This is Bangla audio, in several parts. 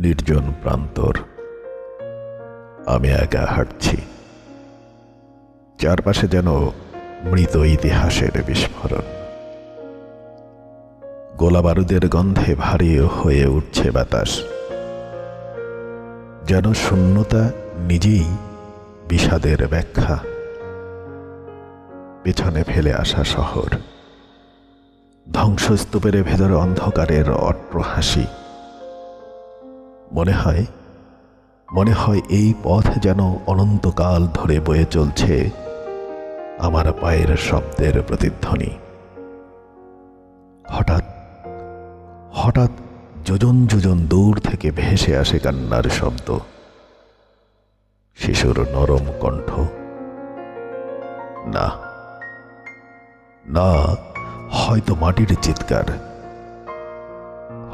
নির্জন প্রান্তর। আমি একা হাঁটছি, চারপাশে যেন মৃত ইতিহাসের বিস্ফোরণ। গোলা বারুদের গন্ধে ভারী হয়ে উঠছে বাতাস, যেন শূন্যতা নিজেই বিষাদের ব্যাখ্যা। পেছনে ফেলে আসা শহর, ধ্বংসস্তূপের ভেতরে অন্ধকারের অট্টহাসি। মনে হয় এই পথ যেন অনন্তকাল ধরে বয়ে চলছে আমার পায়ের শব্দের প্রতিধ্বনি। হঠাৎ যোজন যোজন দূর থেকে ভেসে আসে কান্নার শব্দ, শিশুর নরম কণ্ঠ। না, হয়তো মাটির চিৎকার,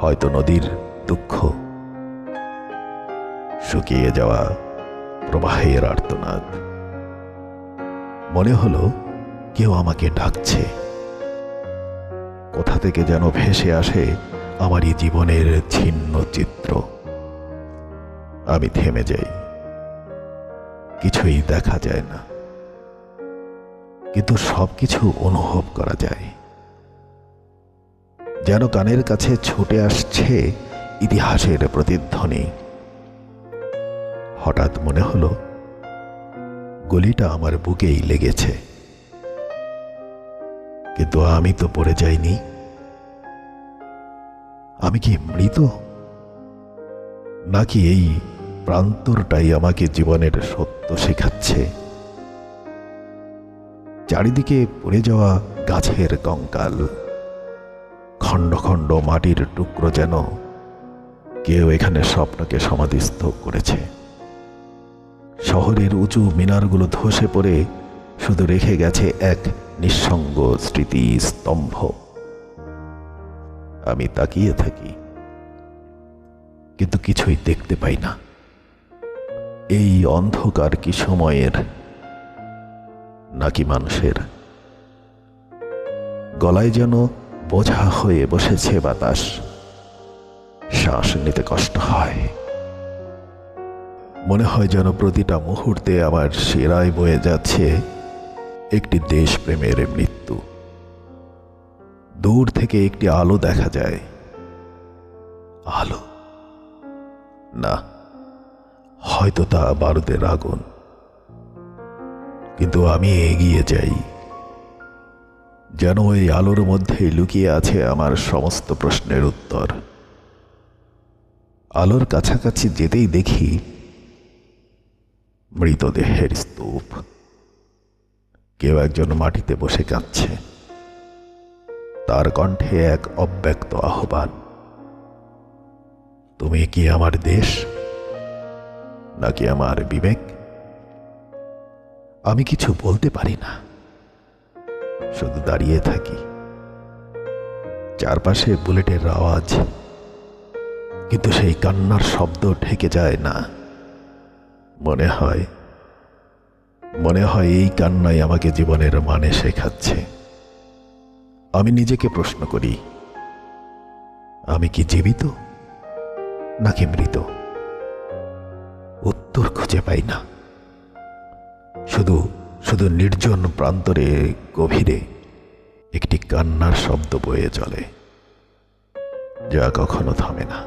হয়তো নদীর দুঃখ, শুকিয়ে যাওয়া প্রবাহের আর্তনাদ। মনে হলো কেউ আমাকে ডাকছে। কোথা থেকে যেন ভেসে আসে আমারই জীবনের ছিন্ন চিত্র। আমি থেমে যাই, কিছুই দেখা যায় না, কিন্তু সবকিছু অনুভব করা যায়। যেন কানের কাছে ছুটে আসছে ইতিহাসের প্রতিধ্বনি। হঠাৎ মনে হলো গলিটা আমার বুকেই লেগেছে, কিন্তু আমি তো পড়ে যাইনি। আমি কি মৃত, নাকি এই প্রান্তরটাই আমাকে জীবনের সত্য শেখাচ্ছে? চারিদিকে পড়ে যাওয়া গাছের কঙ্কাল, খণ্ড খণ্ড মাটির টুকরো, যেন কেউ এখানে স্বপ্নকে সমাধিস্থ করেছে। শহরের উঁচু মিনারগুলো ধসে পড়ে শুধু রেখে গেছে এক নিঃসঙ্গ স্মৃতি স্তম্ভ। আমি তাকিয়ে থাকি, কিন্তু কিছুই দেখতে পাই না। এই অন্ধকার কি সময়ের, নাকি মানুষের? গলায় যেন বোঝা হয়ে বসেছে বাতাস, শ্বাস নিতে কষ্ট হয়। মনে হয় যেন প্রতিটা মুহূর্তে আমার শিরায় বয়ে যাচ্ছে একটি দেশপ্রেমের মৃত্যু। দূর থেকে একটি আলো দেখা যায়। আলো না, হয়তো তা বারুদের আগুন। কিন্তু আমি এগিয়ে যাই, যেন ওই আলোর মধ্যে লুকিয়ে আছে আমার সমস্ত প্রশ্নের উত্তর। আলোর কাছাকাছি যেতেই দেখি মৃতদেহের স্তূপ। কেউ একজন মাটিতে বসে কাঁদছে, তার কণ্ঠে এক অব্যক্ত আহ্বান। তুমি কি আমার দেশ, নাকি আমার বিবেক? আমি কিছু বলতে পারি না, শুধু দাঁড়িয়ে থাকি। চারপাশে বুলেটের আওয়াজ, কিন্তু সেই কান্নার শব্দ ঢেকে যায় না। মনে হয় এই কান্নাই আমাকে জীবনের মানে শেখাচ্ছে। আমি নিজেকে প্রশ্ন করি, আমি কি জীবিত, নাকি মৃত? উত্তর খুঁজে পাই না। শুধু নির্জন প্রান্তরে গভীরে একটি কান্নার শব্দ বয়ে চলে, যা কখনো থামে না।